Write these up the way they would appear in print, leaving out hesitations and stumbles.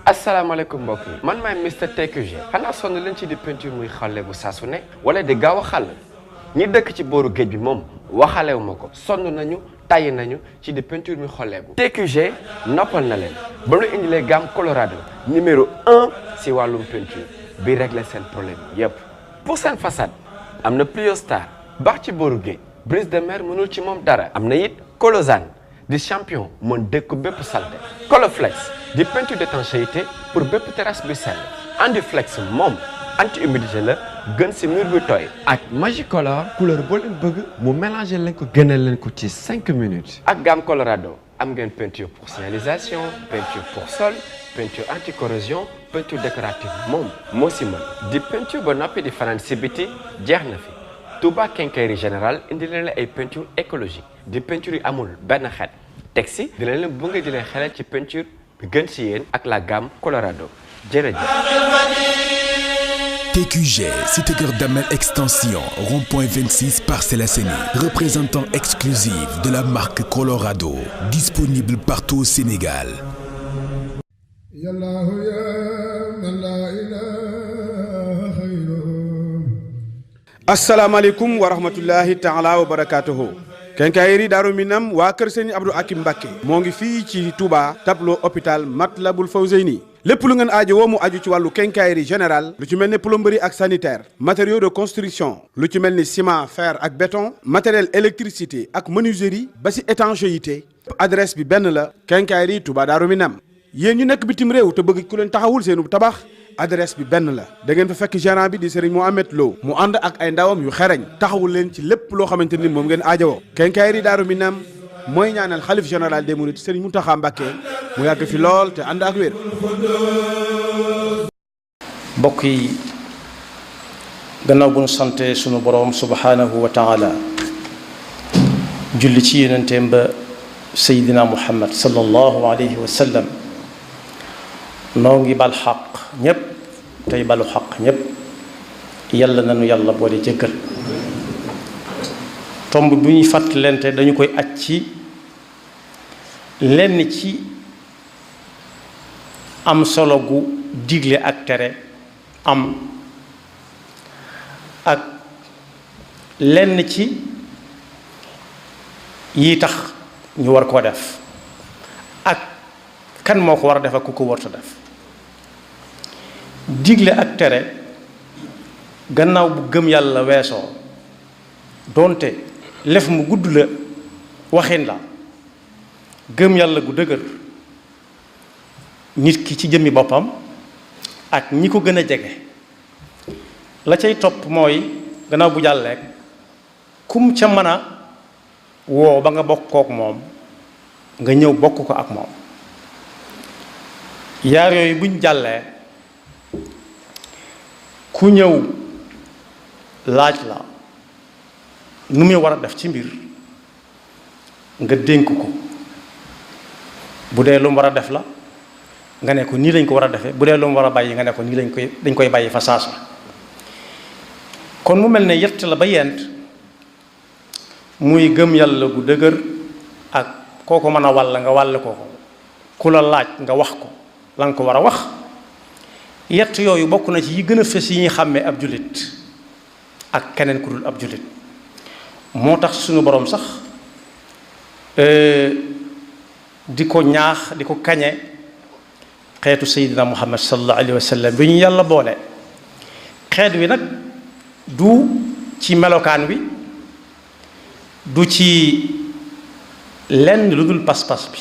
asalaamaaleykum mbokk yi man maay Mr TQG xanaa sonn leen ci di peinture muy xale bu saa su ne wala di gaaw a xàll ñi dëkk ci booru géej bi moom waxalewu ma ko sonn nañu tàyyi nañu ci di peinture muy xolleebu TQG noppal na leen ba nu indilee gamme Colorado numéro 1 si wàllum peinture bi régler seen problème yépp pour seen façade am na Pliostar baax ci booru géej brise de mer mënul ci moom dara am na it Colosane di champion mën dëkk bépp salte Coloflex di peinture d'étanchéité pour bépp terrasse bu sell Anduflex moom anti-humidité la gën si mur bu tooy ak Magicolor couleur boo leen bëgg mu mélanger leen ko génneel leen ko ci 5 minutes ak gamme Colorado am ngeen peinture pour signalisation peinture pour sol peinture anti-corrosion peinture décorative moom moo si mën di peinture ba noppi di fanaan si biti jeex na fi Touba Quincaillerie Générale indi leen ay peinture écologique di peinture yi amul benn xeet teg si di leen bu nga di leen xelal ci peinture bi gën si yéen ak la gamme Colorado jërëjëf. TQG, Cité Keur Damel Extension, rond-point 26 Parcelles Assainies, représentant exclusif de la marque Colorado, disponible partout au Sénégal. asalaamaaleykum wa rahmatullahi taala wa barakatuhu Quincaillerie Daaru Minam waa kër Sëriñ Abdou Akim Mbacké moo ngi fii ci Touba tableau hôpital Matlabul Fawzeyni lépp lu ngeen aajo woo mu aju ci wàllu quincaillerie générale lu ci mel ni plomberie ak sanitaire matériaux de construction lu ci mel ni ciment fer ak béton matériel électricité ak menuiserie ba si étanchéité adresse bi benn la Quincaillerie Touba Daaru Minam yéen ñu nekk bitim réew te bëgg ku leen taxawul seenu tabax adresse bi benn la da ngeen fa fekk gérant bi di Serigne Mohamed Lo mu ànd ak ay ndawam yu xereñ taxawul leen ci lépp loo xamante ni moom ngeen aajowoo Quincaillerie Daaru Minam mooy ñaanal xalif général des mourides Serigne Mountakha Mbacké mu yàgg fi lool te ànd ak wér. mbokk yi gannaaw bu nu sante sunu boroom subhanahu wa taala julli ci yonenteem ba Seydina Muhammad sallallahu alayhi wa sallam noo ngi bal xaq ñépp tey balu xaq ñépp yàlla nanu yàlla boole jëggal tomb bu ñuy fàttalente dañu koy aj ci lenn ci am solo gu digle ak tere am ak lenn ci yi tax ñu war koo def ak kan moo ko war a def ak ku ko warta def digle ak tere gannaaw bu gëm yàlla weesoo doonte lef mu gudd la waxin la gëm yàlla gu dëgër nit ki ci jëmmi boppam ak ñi ko gën a jege la cay topp mooy gannaaw bu jàlleek kum ca mën a woo ba nga bokk kook moom nga ñëw bokk ko ak moom yaar yooyu buñ jàllee ku ñëw laaj la nu muy war a def ci mbir nga dénk ko bu dee lu mu war a def la nga ne ko nii lañ ko war a defee bu dee lu mu war a bàyyi nga ne ko nii dañ koy bàyyi fa saasa kon mu mel ne yett la ba yent muy gëm yàlla gu dëgër ak koo ko mën a wàll nga wàll ko ko ku la laaj nga wax ko la nga ko war a wax yett yooyu bokk na ci yi gën a fës yi ñuy xàmmee ab jullit ak keneen ku dul ab jullit moo tax suñu boroom sax di ko ñaax di ko kañe xeetu Seydina Muhammad sallallahu alayhi wa sallam bi ñu yàlla boole xeet wi nag du ci melokaan wi du ci lenn lu dul pas-pas bi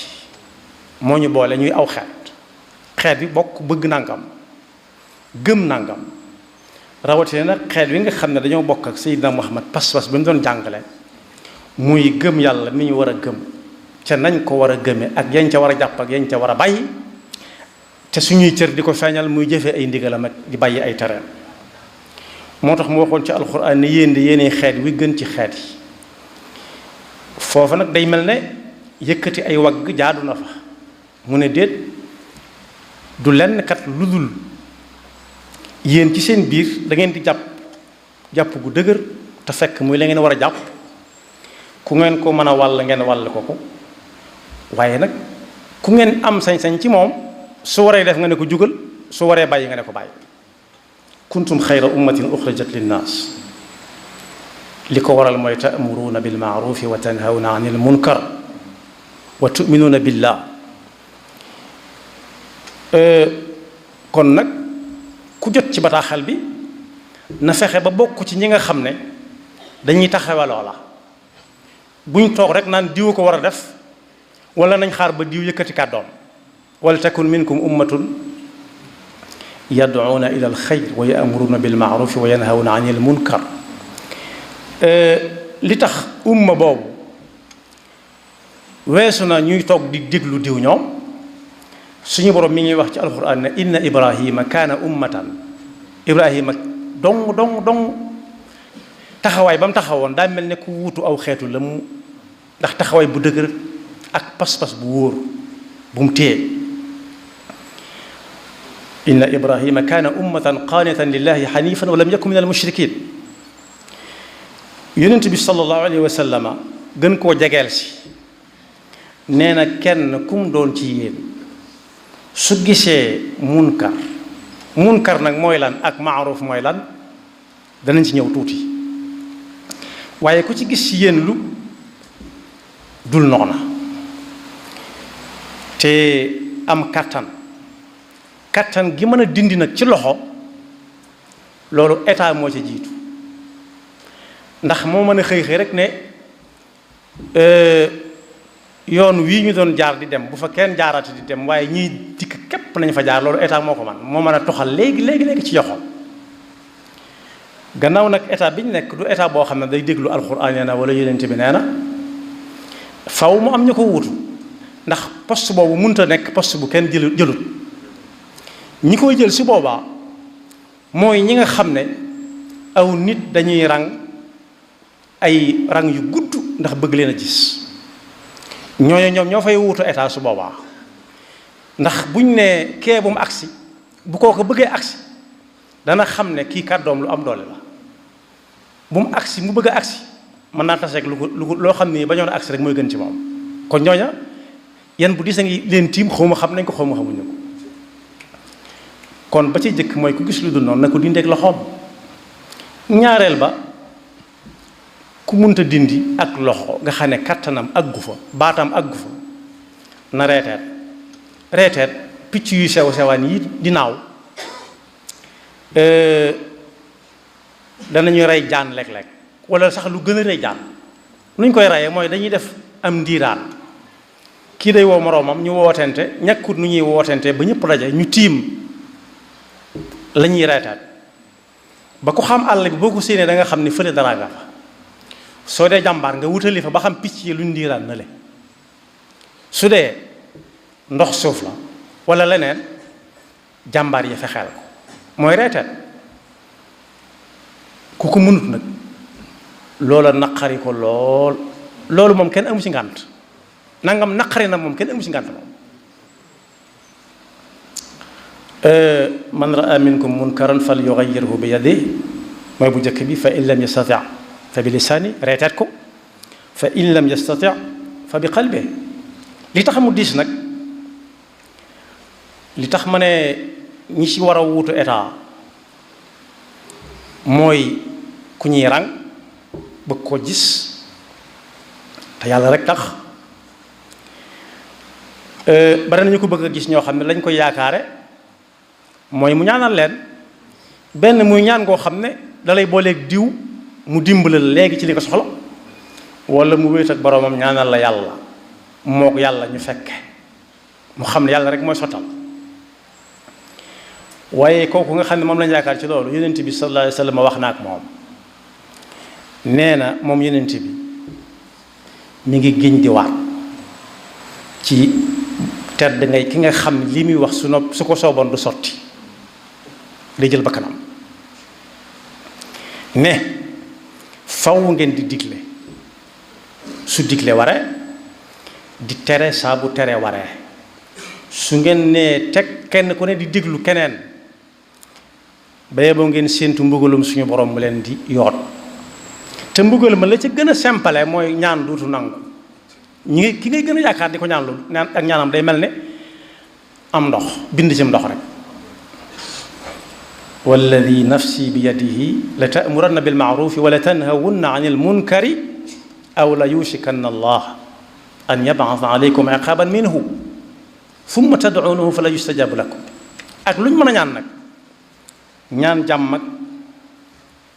moo ñu boole ñuy aw xeet wi bokk bëgg nangam gëm nangam rawatina nag xeet wi nga xam ne dañoo bokk ak Seydina Muhammad pas-pas bi mu doon jàngale muy gëm yàlla mi ñu war a gëm ca nañ ko war a gëme ak yañ ca war a jàpp ak yañ ca war a bàyyi te suñuy cër di ko feeñal muy jëfee ay ndigalam ak di bàyyi ay tereem moo tax mu waxoon ci alxuraan ne yéen di yéenee xeet wi gën ci xeet yi foofu nag day mel ne yëkkati ay wagg jaadu na fa mu ne déet du lenn kat lu dul yéen ci seen biir da ngeen di jàpp gu dëgër te fekk muy la ngeen war a jàpp ku ngeen ko mën a wàll ngeen wàll ko ko waaye nag ku ngeen am sañ-sañ ci moom su waree def nga ne ko jugal su waree bàyyi nga ne ko bàyyi. kuntum xayra ummatin uxrijat linnaas li ko waral mooy ta'muruuna bil ma'ruufi wa tanhawna anil munkar wa tu'minuuna billah. kon nag ku jot ci bataaxal bi na fexe ba bokk ci ñi nga xam ne dañuy taxawe loola buñ toog rek naan diw ko war a def wala nañ xaar ba diw yëkkati kàddoom. wal takun minkum ummatun yad'uuna ila al xayr wa ya'muruuna bil ma'ruufi wa yanhawna anil munkar. li tax umma boobu weesu na ñuy toog di déglu diw ñoom suñu borom mi ngi wax ci alquran ne inna ibrahima kaana ummatan. ibrahima dong taxawaay ba mu taxawoon daa mel ne ku wuutu aw xeetu la mu ndax taxawaay bu dëgër ak pas-pas bu wóor bu mu téye. inna ibrahima kaana ummatan qaanitan lillahi xanifan wa lam yakun min al mushrikin. yonent bi sallallahu alayhi wa sallama gën koo jegeel si nee na kenn kum doon ci yéen su gisee munkar nag mooy lan ak maaruf mooy lan danañ ci ñëw tuuti waaye ku ci gis ci yéen lu dul noona te am kattan gi mën a dindi nag ci loxo loolu état moo ci jiitu ndax moo mën a xëy rek ne yoon wii ñu doon jaar di dem bu fa kenn jaarati di dem waaye ñiy dikk képp nañ fa jaar loolu état moo ko man moo mën a toxal léegi ci yoxoom. gannaaw nag état bi ñu nekk du état boo xam ne day déglu alxuraan nee na wala yonent bi nee na faw mu am ñu ko wutu ndax poste boobu mënut a nekk poste bu kenn jëlut ñi koy jël si boobaa mooy ñi nga xam ne aw nit dañuy rang ay rang yu gudd ndax bëgg leen a gis ñooñu ñoom ñoo fay wuutu état su boobaa ndax buñ ne kee bu mu agsi bu koo ko bëggee agsi dana xam ne kii kàddoom lu am doole la bu mu agsi mu bëgg a agsi mën naa tase rek loo xam ni bañoon a agsi rek mooy gën ci moom kon ñooña yan bu diis a ngi leen tiim xaw ma xam nañ ko xaw ma xamuñu ko kon ba ci jëkk mooy ku gis lu dul noonu na ko dindeeg loxoom. ñaareel ba ku munta dindi ak loxo nga xam ne kattanam aggu fa baatam aggu fa na reeteet picc yu sew sewaan yi di naaw danañuy rey jaan léeg-léeg wala sax lu gën a rey jaan nuñ koy reyee mooy dañuy def am ndiiraan kii day woo moroomam ñu wootente ñàkkut nu ñuy wootente ba ñëpp daje ñu tiim la ñuy reeteet ba ku xam àll bi boo ko séenee da nga xam ni fële dara nga fa soo dee jàmbaar nga wutali fa ba xam picc yi luñ ndiiraan na le su dee ndox suuf la wala leneen jàmbaar yi fexeel ko mooy reeteet ku ko mënut nag loola naqari ko lool loolu moom kenn amu ci ngànt nangam naqari na moom kenn amu ci ngànt moom man raa minkum munkaran fal yughayyirhu bi yadihi mooy bu njëkk bi fa in lam yastati fa bi lisaani reeteet ko fa in lam yastati fa bi qalbi li tax mu diis nag li tax ma ne ñi ci war a wuutu état mooy ku ñuy rang bëgg ko gis te yàlla rek tax bari nañu ko bëgg a gis ñoo xam ne lañ koy yaakaare mooy mu ñaanal leen benn muy ñaan ngoo xam ne dalay booleeg diw mu dimbale la léegi ci li ko soxla wala mu wéet ak boroomam ñaanal la yàlla mook yàlla ñu fekke mu xam ne yàlla rek mooy sottal waaye kooku nga xam ne moom lañ yaakaar ci loolu yonent bi sallallahu alayhi wa sallam wax na ak moom nee na moom yonent bi mi ngi giñ di waat ci tedd ngay ki nga xam ne li muy wax su ko sooboon du sotti day jël bakkanam ne faw ngeen di digle su digle ware di tere saa bu tere waree su ngeen nee teg kenn ku ne di diglu keneen ba boo ngeen séentu mbugalum suñu borom mu leen di yoot te mbugal ma la ca gën a simple mooy ñaan duutu nangu ki ngay gën a yaakaar di ko ñaan loolu ñaan ak ñaanam day mel ne am ndox bind ci ndox rek walladi nafsi bi yadihi la ta'muranna bil ma'rufi wa la tanhawunna 'anil munkari aw la yushikanna allah an yab'atha 'alaykum 'iqaban minhu thumma tad'uunahu fala yustajabu lakum ak lu ñu mën a ñaan nag ñaan jàmm ak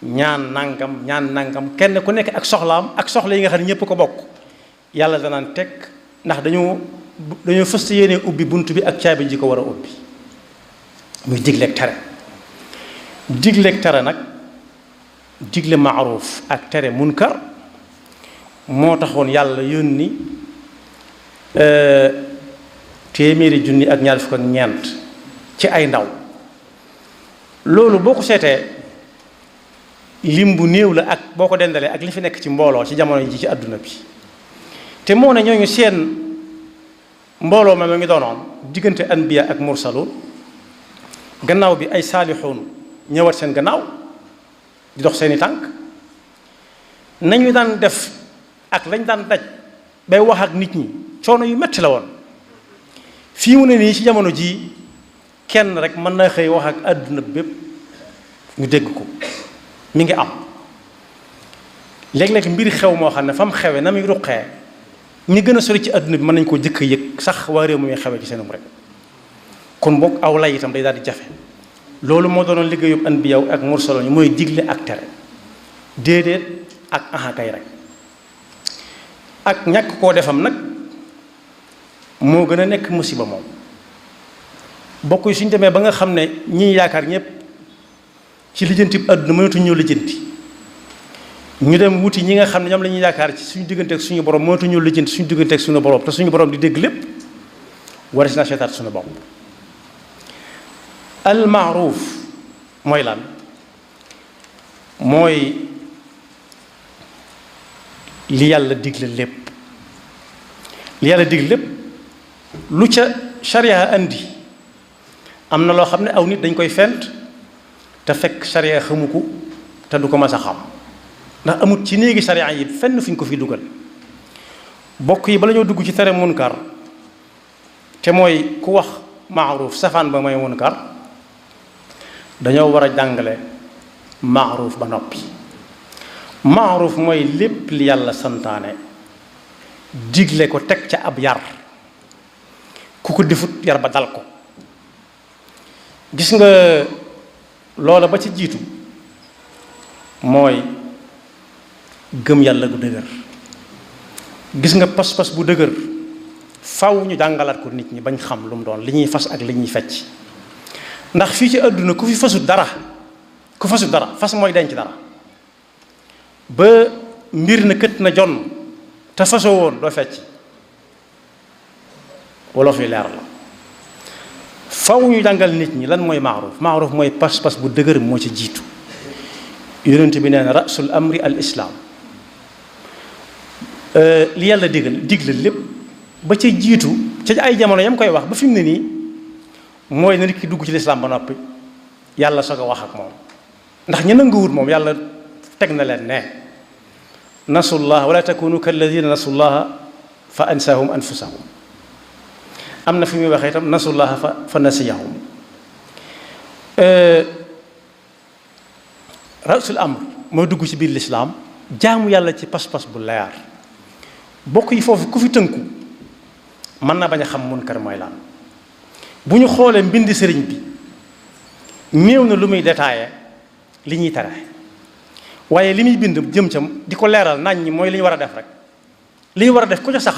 ñaan nangam kenn ku nekk ak soxlaam ak soxla yi nga xam ne ñëpp ko bokk yàlla danaan teg ndax dañoo fas yéene ubbi bunt bi ak caabi ji ko war a ubbi muy digleeg tere nag digle maaruf ak tere munkar moo taxoon yàlla yónni téeméeri junni ak ñaar fukk ak ñeent ci ay ndaw loolu boo ko seetee lim bu néew la ak boo ko dendalee ak li fi nekk ci mbooloo ci jamono ji ci àdduna bi te moo ne ñooñu seen mbooloo ma ngi doonoon diggante anbiya ak mursaluun gannaaw bi ay saalixuun ñëwaat seen gannaaw di dox seeni tànk nañu daan def ak lañ daan daj bay wax ak nit ñi coono yu metti la woon fii mu ne nii ci jamono ji kenn rek mën na xëy wax ak àdduna bépp ñu dégg ko mi ngi am léeg-léeg mbir xew moo xam ne fa mu xewe na muy ruqee ñi gën a sori ci àdduna bi mën nañ koo jëkk a yëg sax waa réew mi muy xewe ci seenum rek kon boog aw lay itam day daal di jafe loolu moo doonoon liggéeyub anbiya ak mursaloon ñu mooy digle ak tere déedéet ak ahakay rek ak ñàkk koo defam nag moo gën a nekk musiba moom bokk yi suñ demee ba nga xam ne ñi yaakaar ñëpp ci lijjanti àdduna mënatuñ ñoo lijjanti ñu dem wuti ñi nga xam ne ñoom la ñuy yaakaar ci suñu diggante ak suñu borom mënatuñ ñoo lijjanti suñu diggante ak suñu borom te suñu borom di dégg lépp war na seetaat suñu bopp. al maaruf mooy lan mooy li yàlla digle lépp li yàlla digle lépp lu ca sharia andi am na loo xam ne aw nit dañ koy fent te fekk sharia xamu ko te du ko mas a xam ndax amut ci néegi sharia yi fenn fi ñu ko fi dugal bokk yi bala ñoo dugg ci tere munkar te mooy ku wax maaruf safaan ba mooy munkar dañoo war a jàngale maaruf ba noppi maaruf mooy lépp li yàlla santaane digle ko teg ca ab yar ku ko defut yar ba dal ko gis nga loola ba ci jiitu mooy gëm yàlla gu dëgër gis nga pas-pas bu dëgër faw ñu jàngalaat ko nit ñi bañ xam lu mu doon li ñuy fas ak li ñuy fecc ndax fii ci àdduna ku fi fasut dara fas mooy denc dara ba mbir na kët na jonn te fasoo woon doo fecc wala fi leer la faw ñu jàngal nit ñi lan mooy maaruf mooy pas-pas bu dëgër moo ci jiitu yonent bi nee na rasul amri al islaam li yàlla digle lépp ba ca jiitu ca ay jamono yam koy wax ba fi mu ne nii mooy na nit ki dugg ci lislaam ba noppi yàlla soog a wax ak moom ndax ña nanguwut moom yàlla teg na leen ne nasullah wala takunu kalladina nasullaha fa ansahum anfusahum am na fi muy waxee itam nasullaha fa nasiyahum rasul amr mooy dugg ci biir lislaam jaamu yàlla ci pas-pas bu leer bokk yi foofu ku fi tënku mën na bañ a xam munkar mooy lan bu ñu xoolee mbindi sëriñ bi néew na lu muy détaillé li ñuy tere waaye li muy bind jëm cam di ko leeral nañ ñi mooy li ñu war a def rek li ñu war a def ku ca sax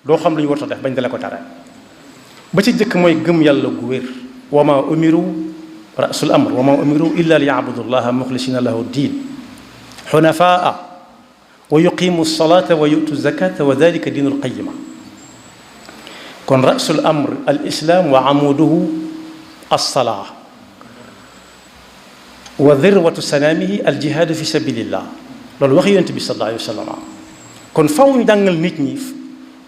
doo xam lu ñu war a def bañ dale ko tere ba ci jëkk mooy gëm yàlla gu wér wa ma umiru rasul amr wa ma umiru illa li yabudu llaha muxlisina lahu diin xunafaa wa yuqimu salata wa yutu zakata wa dalika diinul qayima kon rasul amr al islam wa amuduhu alsalaa wa dirwatu sanaamihi al jihaadu fi sabilillah loolu wax yonent bi sallallahu alayhi wa sallam kon faw ñu jàngal nit ñi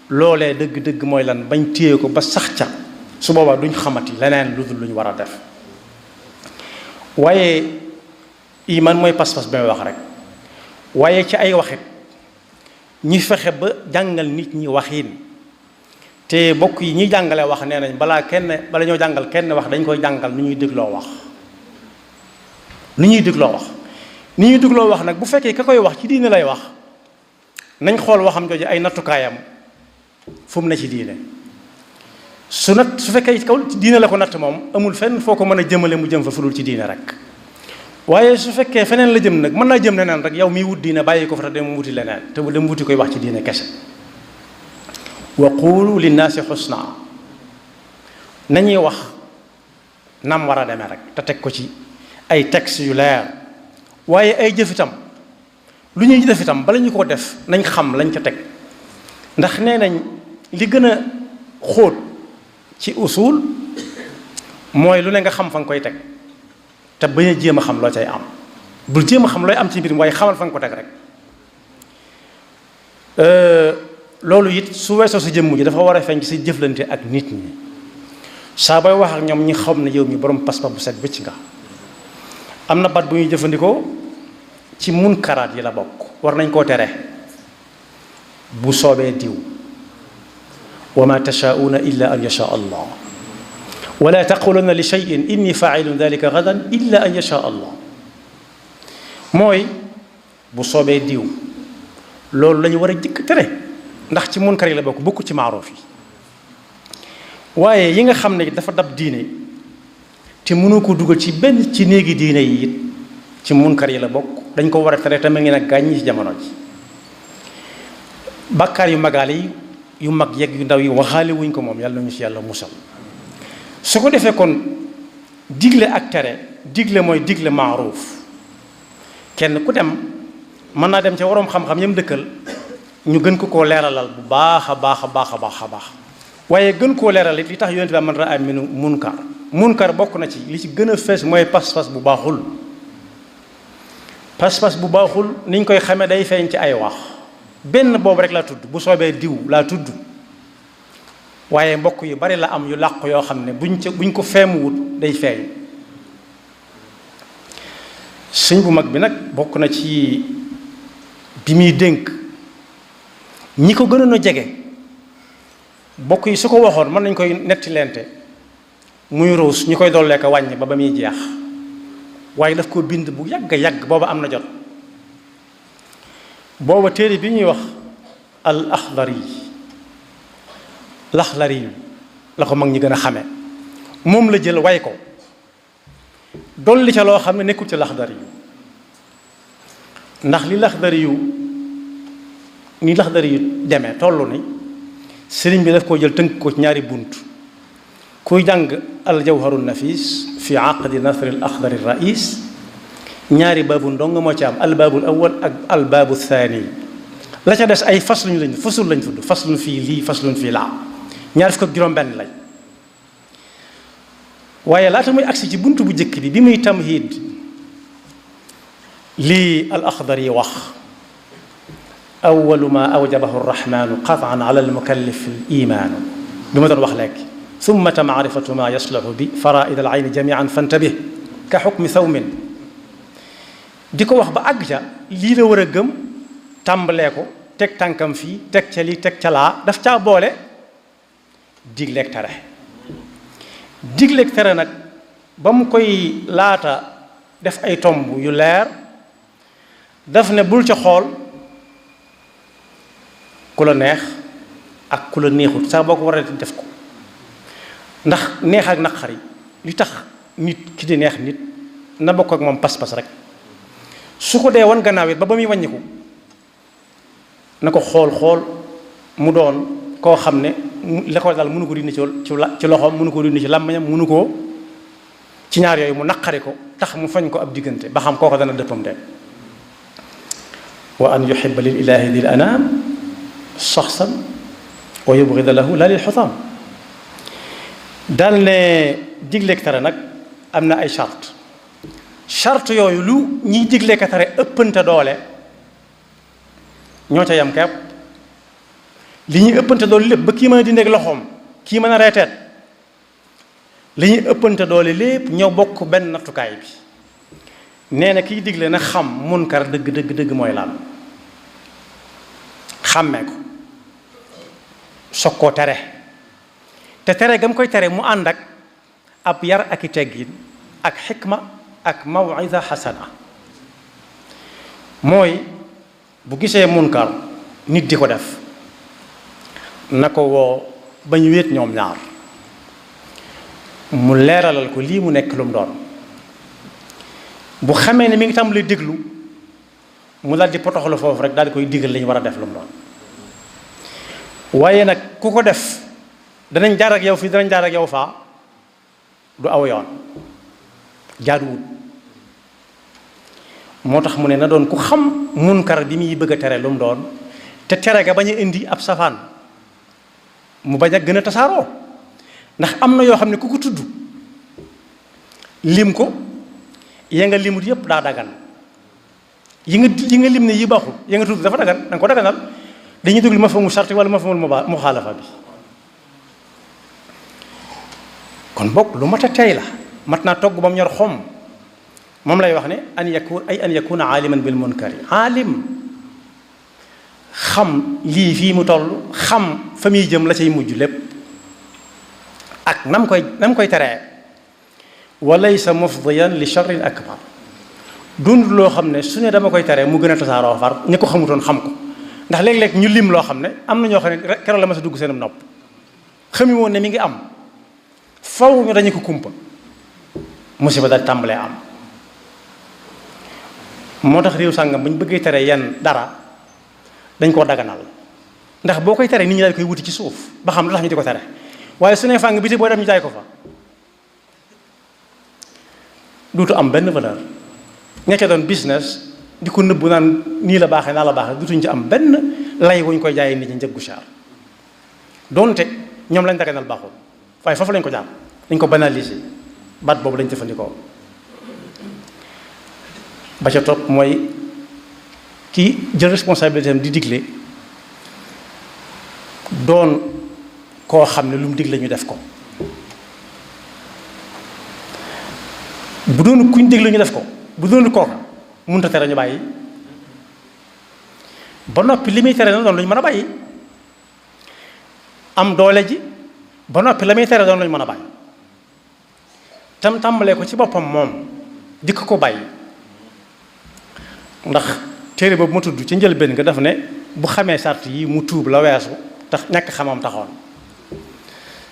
loolee dëgg-dëgg mooy lan bañ téye ko ba sax ca su boobaa duñ xamati leneen lu dul lu ñu war a def waaye iman mooy pas-pas bi may wax rek waaye ci ay waxit ñi fexe ba jàngal nit ñi waxiin te bokk yi ñiy jàngale wax nee nañ bala ñoo jàngal kenn wax dañ koy jàngal nu ñuy dégloo wax ni ñuy dégloo wax nag bu fekkee ka koy wax ci diine lay wax nañ xool waxam jooju ay nattukaayam fu mu ne ci diine su fekkee kaw diine la ko natt moom amul fenn foo ko mën a jëmale mu jëm fa fudul ci diine rek waaye su fekkee feneen la jëm nag mën naa jëm leneen rek yow miy wut diine bàyyi ko fa te dem wuti leneen te dem wuti koy wax ci diine kese wa qulu linnaasi xusna nañuy wax nam war a demee rek te teg ko ci ay textes yu leer waaye ay jëf itam lu ñuy def itam bala ñu ko def nañ xam lañ ca teg ndax nee nañ li gën a xóot ci usul mooy lu ne nga xam fa nga koy teg te bañ a jéem a xam loo cay am bul jéem a xam looy am ci mbir mi waaye xamal fa nga ko teg rek loolu it su weesoo sa jëmm ji dafa war a feeñ ci sa jëflante ak nit ñi saa booy wax ak ñoom ñi xam ne yow mi borom pas-pas bu set bëcc nga am na baat bu ñuy jëfandikoo ci munkaraat yi la bokk war nañ koo tere bu soobee diw wa ma tashaa'uuna illa an yashaa allah wala taquluna li shay'in inni fa'ilun dhalika gadan illa an yashaa allah mooy bu soobee diw loolu la ñu war a jëkk tere ndax ci munkar yi la bokk bokku ci maaruuf yi waaye yi nga xam ne dafa dab diine te mënu ko dugal ci benn ci néegi diine yi it ci munkar yi la bokk dañ ko war a tere te ma ngi nag gàññi ci jamono ji bàkkaar yu magaale yi yu mag yeeg yu ndaw yi waxaale wuñ ko moom yàlla nañu ci yàlla musal su ko defee kon digle ak tere digle mooy digle maaruuf kenn ku dem mën naa dem ca waroom xam-xam yam dëkkal ñu gën ko koo leeralal bu baax a baax a baax a baax a baax waaye gën koo leeral it li tax yonent bi man raa minu munkar bokk na ci li ci gën a fees mooy pas-pas bu baaxul pas-pas bu baaxul niñ koy xamee day feeñ ci ay wax benn boobu rek laa tudd bu soobee diw laa tudd waaye mbokk yu bari la am yu làqu yoo xam ne buñ ko feemuwut day feeñ sëñ bu mag bi nag bokk na ci bi muy dénk ñi ko gënoon a jege bokk yi su ko waxoon mën nañ koy netti lente muy ruus ñi koy dollee ko wàññi ba muy jeex waaye daf ko bind bu yàgg booba am na jot booba téere bi ñuy wax al laxdari yu la ko mag ñi gën a xame moom la jël way ko dolli ca loo xam ne nekkul ci laxdari yu ndax li laxdari yu demee tollu ni sëriñ bi daf koo jël tënk ko ci ñaari bunt kuy jàng al jawharu nafis fi aqdi nasri al axdari rais ñaari baabu ndong moo ci am al baabul awal ak al baabu thani la ca des ay fasul lañ tudd faslun fii lii faslun fii laa ñaar fukk ak juróom-benn lañ waaye laata muy agsi ci bunt bu njëkk bi muy tamhid lii al axdari wax awalu ma awjabahu arrahmanu qataan ala almukallif alimaanu bi ma doon wax léegi summa maarifatu ma yaslahu bi faraid al ayni jamian fantabih ka xukmi sawmin di ko wax ba àgg ca lii la war a gëm tàmbalee ko teg tànkam fii teg ca lii teg ca laa daf caa boole digleeg tere nag ba mu koy laata def ay tomb yu leer daf ne bul ca xool ku la neex ak ku la neexut sax boo ko war a def ko ndax neex ak naqari li tax nit ki di neex nit na bokk ak moom pas-pas rek su ko dee wan gannaaw it ba muy wàññiku na ko xool mu doon koo xam ne la ko daal mënu ko dindi ci loxoom mënu ko dindi ci làmmiñam mënu ko ci ñaar yooyu mu naqari ko tax mu fañ ko ab diggante ba xam kooko dana dëppam de wa an yuhibba lil ilahi dil anam shaxsan wa yubghida lahu la lil xutam daal ne digleeg tere nag am na ay charte yooyu lu ñiy digleeg tere ëppante doole ñoo ca yam kepp li ñuy ëppante doole lépp ba kii mën a dindeeg loxoom kii mën a reeteet li ñuy ëppante doole lépp ñoo bokk benn nattukaay bi nee na kiy digle na xam munkar dëgg mooy lan xàmmee ko soog koo tere te tere gam koy tere mu ànd ak ab yar ak i teggin ak xikma ak mawida xasana mooy bu gisee munkar nit di ko def na ko woo ba ñu wéet ñoom ñaar mu leeralal ko lii mu nekk lu mu doon bu xamee ne mi ngi tàmbalee déglu mu daal di potoxlu foofu rek daal di koy digal li ñu war a def lu mu doon waaye nag ku ko def danañ jaar ak yow fii danañ jaar ak yow faa du aw yoon jaaduwut moo tax mu ne na doon ku xam munkar bi muy bëgg a tere lu mu doon te tere ga bañ a indi ab safaan mu bañ a gën a tasaaroo ndax am na yoo xam ne ku ko tudd lim ko ya nga limut yëpp daa dagan yi nga lim ne yi baaxul ya nga tudd dafa dagan da nga ko daganal dañuy déglu mafhumul sharti wala mafhumul muxaalafa bi kon bokk lu mat a tey la mat naa togg ba mu ñor xom moom lay wax ne an yakuna aaliman bil munkari aalim xam lii fii mu toll xam fa muy jëm la cay mujj lépp ak nam koy teree wa laysa mufdiyan li sharrin akbar dund loo xam ne su ne dama koy teree mu gën a tasaaroo far ñi ko xamutoon xam ko ndax léeg-léeg ñu lim loo xam ne am na ñoo xam ne keroog la ma sa dugg seenum nopp xami woon ne mi ngi am faw ñu dañu ko kumpa musiba daal tàmbalee am moo tax réew sàngam bu ñu bëggee tere yenn dara dañ koo daganal ndax boo koy tere nit ñi daal koy wuti ci suuf ba xam lu tax ñu di ko tere waaye su ne fàng biti boo dem ñu jaay ko fa duutu am benn valeur ñekkee doon business di ko nëbbu naan nii la baaxee naa la baaxee duutuñ ci am benn lay wuñ koy jaayee nit ñi njëggu cher donte ñoom lañ daganal baaxul waaye foofu lañ ko jaar dañ ko banaliser baat boobu lañ jëfandikoo ba ca topp mooy ki jël responsabilité am di digle doon koo xam ne lu mu digle ñu def ko bu doon kuñ digle ñu def ko bu doon kooka mënut a tere ñu bàyyi ba noppi li muy tere na doon lu ñu mën a bàyyi am doole ji ba noppi la muy tere doon lu ñu mën a bàyyi tam tàmbalee ko ci boppam moom dikk ko bàyyi ndax téere boobu ma tudd ci njëlbéen nga def ne bu xamee sart yi mu tuub la weesu tax ñàkk xamam taxoon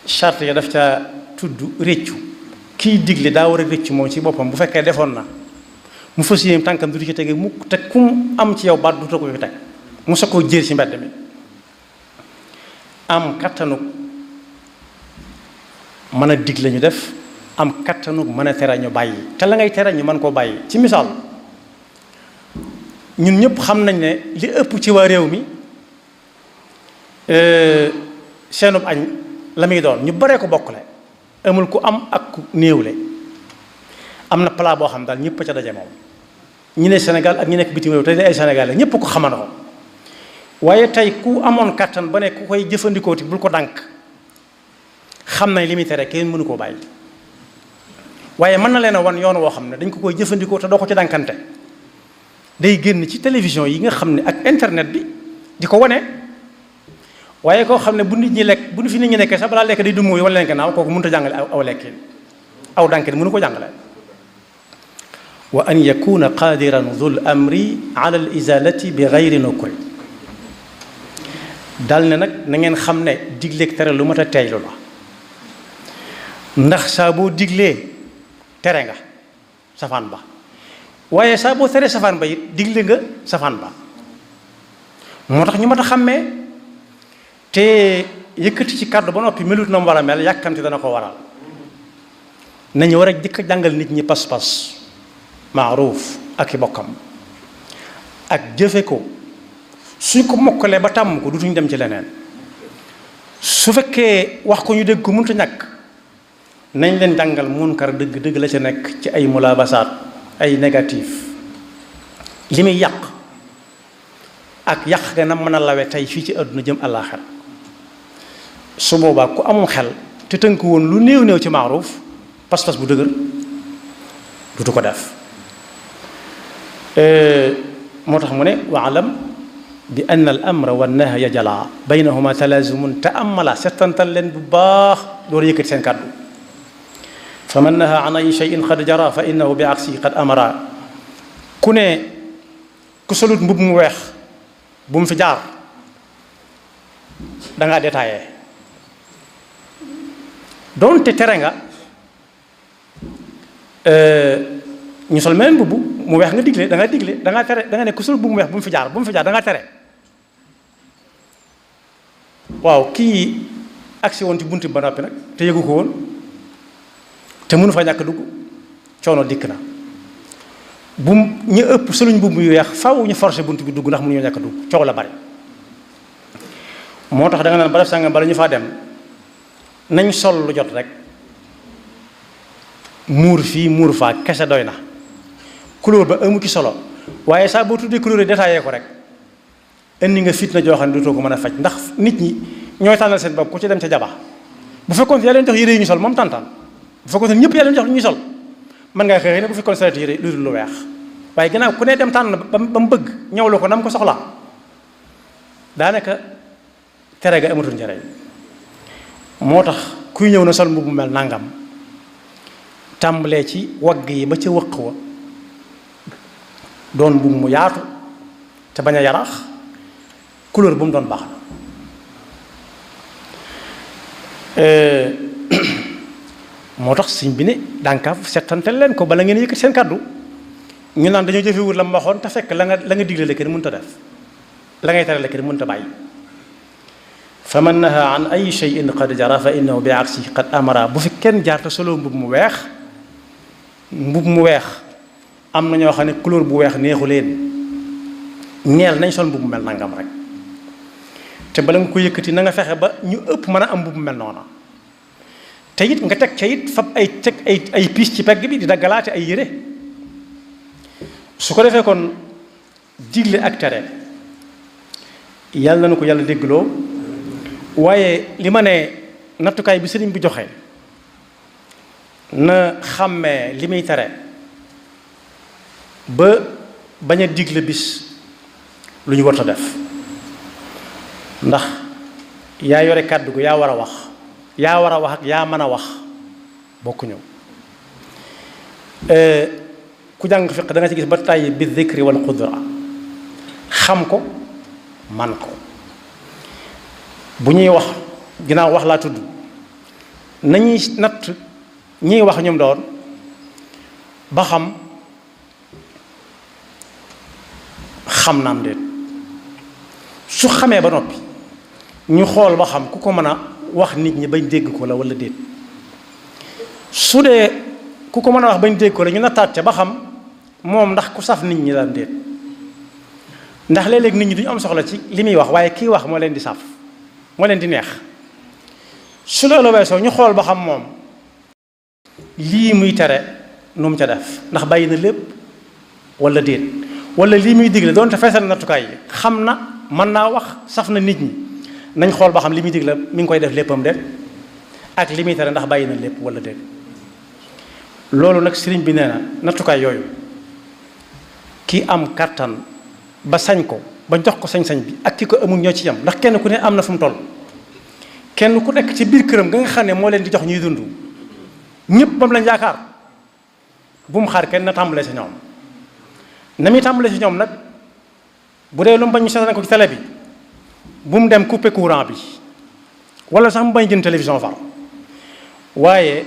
sart yi daf ca tudd réccu kiy digle daa war a réccu moom ci boppam bu fekkee defoon na mu fas yéene tànkam du ci tege mukk te kum am ci yow baat du ko fi teg mu sa koo jër ci mbedd mi am kattanu mën a digle ñu def am kattanu mën a tere ñu bàyyi te la ngay tere ñu mën koo bàyyi ci misaal ñun ñëpp xam nañ ne li ëpp ci waa réew mi seenub añ la muy doon ñu baree ko bokkule amul ku am ak ku néewle am na plat boo xam daal ñëpp ca daje moom ñi ne Sénégal ak ñi nekk bitim réew te di ay Sénégalais ñëpp ko xamandoo waaye tey ku amoon kattan ba ne ku koy jëfandikoo ti bul ko dànk xam nañ li muy tere kenn mënu koo bàyyi waaye mën na leen a wan yoon woo xam ne dañ ko koy jëfandikoo te doo ko ci dànkante day génn ci télévision yi nga xam ne ak internet bi di ko wane waaye koo xam ne bu nit ñi lekk bu fi nit ñi nekkee sax balaa lekk day dumóo yi wala leen gannaaw kooku mënut a jàngale aw lekkin aw dànkin mënu ko jàngale wa an yakuna qadiran dhul amri ala al izalati bi gayri nukri dal ne nag na ngeen xam ne digleeg tere lu mat a teeylu la ndax saa boo diglee tere nga safaan ba waaye saa boo teree safaan ba it digle nga safaan ba moo tax ñu mat a xàmmee te yëkkati ci kàddu ba noppi melut na mu war a mel yàkkamti dana ko waral nañu war a jëkk a jàngal nit ñi pas-pas maaruuf ak i bokkam ak jëfe ko suñ ko mokkalee ba tàmm ko dutuñ dem ci leneen su fekkee wax ko ñu dégg ko mënut a ñàkk nañ leen jàngal munkar dëgg la ca nekk ci ay mulaabasaat ay négatif li muy yàq ak yàq nga na mën a lawe tey fii ci àdduna jëm àllaaxira su boobaa ku amul xel te tënk woon lu néew ci maaruuf pas-pas bu dëgër dutu ko def moo tax mu ne waalam bi ann al amra wa nahya jala baynahuma talaazumun taamala settantal leen bu baax door yëkkati seen kàddu fa man naha an ay cheyin qad jara fa innahu bi aksi qad amara ku ne ku solut mbubb mu weex bu mu fi jaar da ngaa détaillé doonte tere nga ñu sol meneen mbubb mu weex nga digle da nga digle da ngaa tere da nga ne ku solut mbubb mu weex bu mu fi jaar da ngaa tere waaw kii agsi woon ci buntu ba noppi nag te yëgu ko woon te mënu fa ñàkk dugg coono dikk na bu ñu ëpp soluñ mbubb yu weex faw ñu forcé buntu bi dugg ndax mënuñoo ñàkk dugg coow la bari moo tax da nga naan ba def sàngam bala ñu faa dem nañ sol lu jot rek muur fii muur faa kese doy na couleur ba amu ci solo waaye saa boo tuddee couleur yi détaillé ko rek indi nga fitna joo xam ne dootoo ko mën a faj ndax nit ñi ñooy tànnal seen bopp ku ci dem ca jaba bu fekkoon yaa leen jox yére yi ñu sol moom tàntaan bu fekkoon ñëpp yaa leen jox lu ñuy sol mën ngaa xëy ne bu fekkoon saret yére lu dul lu weex waaye gannaaw ku ne dem tànn ba mu bëgg ñëwlu ko nam ko soxlaa daanaka tere ga amatul njëriñ moo tax kuy ñëw na sol mbubb mu mel nangam tàmbalee ci wagg yi ba ca wëq wa doon mbubb mu yaatu te bañ a yaraax couleur bu mu doon baax na moo tax sëñ bi ne dànkaaf settantel leen ko bala ngeen yëkkati seen kàddu ñu naan dañoo jëfewul la mu waxoon te fekk la nga digle la kenn mënut a def la ngay tere la kenn mënut a bàyyi fa man naha an ay cheyin qad jara fa innahu bi aksi qad amara bu fi kenn jaar te solo mbub mu weex am na ñoo xam ne couleur bu weex neexu leen ñeel nañ sol mbub mu mel nangam rek te bala nga ko yëkkati na nga fexe ba ñu ëpp mën a am mbub mu mel noona te it nga teg ca it fab ay piis ci pegg bi di daggalaate ay yére su ko defee kon digle ak tere yàlla na ko yàlla déggloo waaye li ma ne nattukaay bi sëriñ bi joxe na xàmmee li muy tere ba bañ a digle bis lu ñu warta def ndax yaa yore kàddu gu yaa war a wax ak yaa mën a wax bokkuñu ku jàng fiq da nga ci gis ba tàyyi bi dhikri wal qudra xam ko man ko bu ñuy wax ginnaaw wax laa tudd nañuy natt ñiy wax ñoom doon ba xam naam déet su xamee ba noppi ñu xool ba xam ku ko mën a wax nit ñi bañ dégg ko la wala déet su dee ku ko mën a wax bañ dégg ko la ñu nattaat ca ba xam moom ndax ku saf nit ñi daan déet ndax léeg-léeg nit ñi duñu am soxla ci li muy wax waaye kii wax moo leen di saf moo leen di neex su loolu weesoo ñu xool ba xam moom lii muy tere nu mu ca def ndax bàyyi na lépp wala déet wala lii muy digle doonte feesal nattukaay yi xam na mën naa wax saf na nit ñi nañ xool ba xam li muy digle mi ngi koy def léppam déet ak li muy tere ndax bàyyi na lépp wala déet loolu nag sëriñ bi nee na nattukaay yooyu ki am kattan ba sañ ko ba jox ko sañ-sañ bi ak ki ko amul ñoo ci yam ndax kenn ku ne am na fu mu toll kenn ku nekk ci biir këram nga xam ne moo leen di jox ñuy dund ñëpp bam lañ yaakaar bu mu xaar kenn na tàmbalee si ñoom na muy tàmbalee si ñoom nag bu dee lu mu bañ ñu seetaan ko ci télé bi bu mu dem couper courant bi wala sax mu bañ jënd télévision far waaye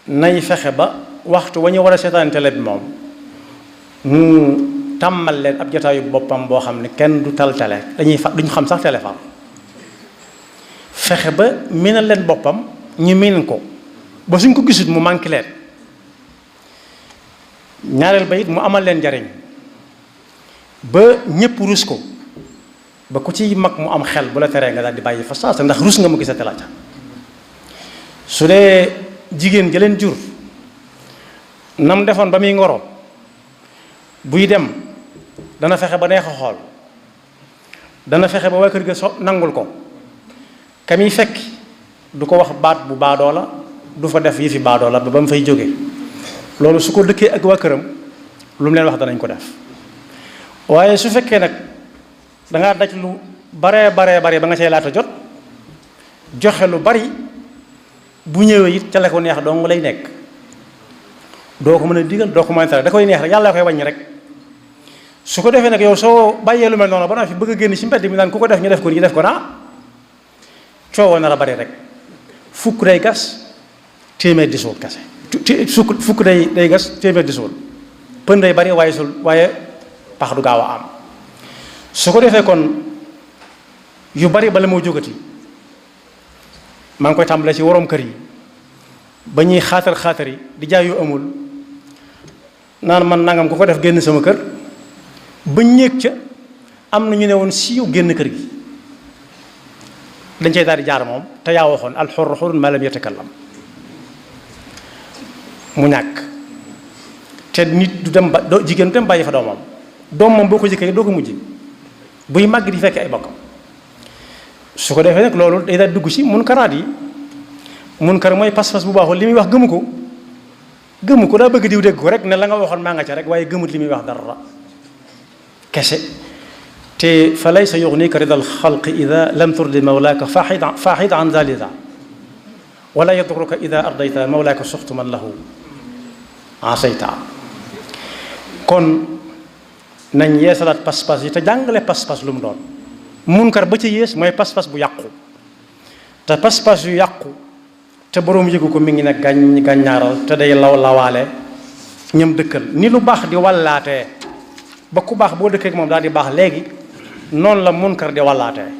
nay fexe ba waxtu wa ñu war a seetaan télé bi moom mu tàmmal leen ab jotaayu boppam boo xam ne kenn du tal télé duñu xam sax télé far fexe ba miinal leen boppam ñu miin ko ba suñ ko gisut mu manqué leen ñaareel ba it mu amal leen njariñ ba ñëpp rus ko ba ku ci mag mu am xel bu la teree nga daal di bàyyi fa saasa ndax rus nga mu gisate la ca su dee jigéen ja leen jur nam defoon ba muy ngoro buy dem dana fexe ba neex a xool dana fexe ba waa kër ga nangul ko ka muy fekk du ko wax baat bu baadoo la du fa def yëfi baadoo la ba mu fay jóge loolu su ko dëkkee ak waa këram lu mu leen wax danañ ko def waaye su fekkee nag da ngaa daj lu baree ba nga cay laata jot joxe lu bari bu ñëwee it ca la ko neex dong lay nekk doo ko mën a digal doo ko mën a tere da koy neex rek yàlla koy wàññi rek su ko defee nag yow soo bàyyee lu mel noonu ba naa fi bëgg a génn ci mbedd mi naan ku ko def ñu def ko nii def ko naa coowoo nar a bari rek fukk day gas téeméer di suul kase fukk day gas téeméer di suul pën day bari waaye pax du gaaw a am su ko defee kon yu bari bala moo jógati maa ngi koy tàmbalee ci waroom kër yi ba ñuy xaatar yi di jaay yu amul naan man nangam ku ko def génn sama kër ba ñéeg ca am na ñu ne woon siiw génn kër gi dañ cay daal di jaar moom te yaa waxoon alxurru xurrun maa lam yatakallam mu ñàkk te nit du dem jigéen du dem bàyyi fa doom moom boo ko jëkkee doo ko mujj buy màgg di fekk ay bokkam su ko defee nag loolu day daal dugg ci munkaraat yi munkar mooy pas-pas bu baaxul li muy wax gëmu ko daa bëgg diw dégg ko rek ne la nga waxoon maa nga ca rek waaye gëmut li muy wax dara kese te fa laysa yughnika ridal xalqi ida lam turdi mawlaaka faaxid an zalida wala yadruka ida ardayta mawlaaka suxtu man lahu asayta kon nañ yeesalaat pas-pas yi te jàngale pas-pas lu mu doon munkar ba ci yées mooy pas-pas bu yàqu te pas-pas yu yàqu te boroom yëgu ko mi ngi ne gàññaaral te day lawaale ñam dëkkal ni lu baax di wallaatee ba ku baax boo dëkkee ak moom daal di baax léegi noonu la munkar di wallaatee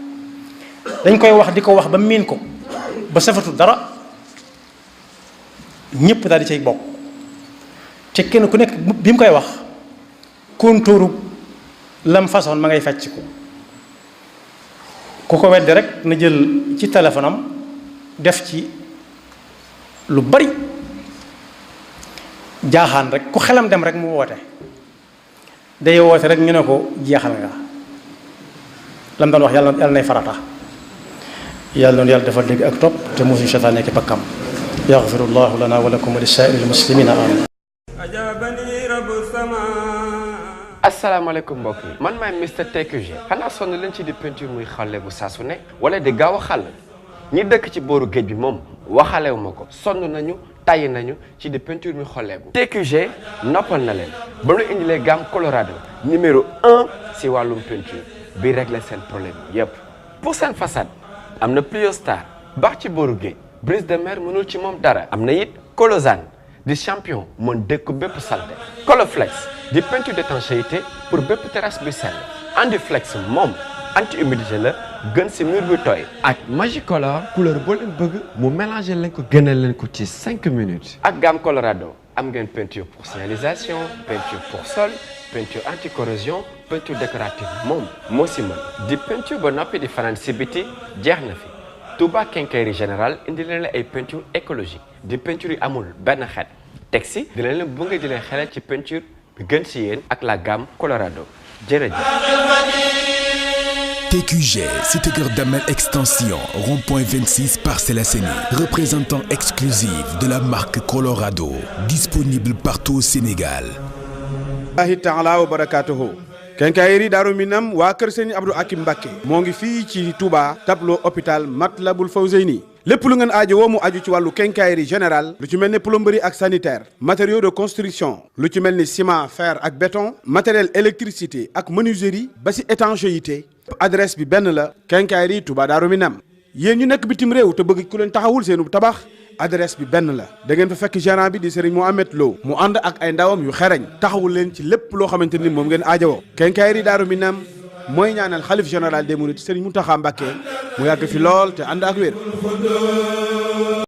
dañ koy wax di ko wax ba miin ko ba safatu dara ñëpp daal di cay bokk te kenn ku nekk bi mu koy wax kontóoru lam façon ma ngay fecc ko ku ko weddi rek na jël ci téléphone am def ci lu bari jaaxaan rek ku xelam dem rek mu woote day woote rek ñu ne ko jeexal nga lam doon wax yàlla nay farata yàlla noonu yàlla dafa dégg ak topp te mosuñu seytaan nekk bakkam yaxfirullahu lana wa lakum wa li saa'iril muslimina amin asalaamaaleykum mbokk yi man maay Mr TQG xanaa sonn leen ci di peinture muy xale bu saa su ne wala di gaaw a xàll ñi dëkk ci booru géej bi moom waxalewu ma ko sonn nañu tàyyi nañu ci di peinture muy xolleeku TQG noppal na leen ba ñu indilee gamme Colorado numéro 1 si wàllum peinture bi régler seen problème yépp pour seen façade am na Pliostar baax ci booru géej brise de mer mënul ci moom dara am na it Colozane di champion mën dëkk bépp salte Coloflex di peinture d'étanchéité pour bépp terrasse bi sell Anduflex moom anti-humidité la gën si mur bi tooy ak Magicolor couleur boo leen bëgg mu mélanger leen ko gënal leen ko ci 5 minutes ak gamme Colorado am ngeen peinture pour signalisation peinture pour sol peinture anti-corrosion peinture décorative moom moo si mën di peinture ba noppi di fanaan si biti jeex na fi Touba Quincaillerie Générale indi leen ay peinture écologique di peinture yi amul benn xeet teg si di leen bu nga di leen xelal ci peinture bi gën si yéen ak la gamme Colorado jërëjëf. TQG, Cité Keur Damel Extension, rond-point 26 Parcelles Assainies, représentant exclusif de la marque Colorado, disponible partout au Sénégal. Allahi taala wa barakatuhu. Quincaillerie Daaru Minam waa kër Sëriñ Abdou Akim Mbacké moo ngi fii ci Touba tableau hôpital Matlabul Fawzeyni lépp lu ngeen aajo woo mu aju ci wàllu quincaillerie générale lu ci mel ni plomberie ak sanitaire matériaux de construction lu ci mel ni ciment fer ak béton matériel électricité ak menuiserie ba si étanchéité adresse bi benn la Quincaillerie Touba Daaru Minam yéen ñu nekk bitim réew te bëgg ku leen taxawul seenu tabax adresse bi benn la da ngeen fa fekk gérant bi di Serigne Mohamed Lo mu ànd ak ay ndawam yu xereñ taxawul leen ci lépp loo xamante ni moom ngeen aajowoo Quincaillerie Daaru Minam mooy ñaanal xalif général des mourides Serigne Mountakha Mbacké mu yàgg fi lool te ànd ak wér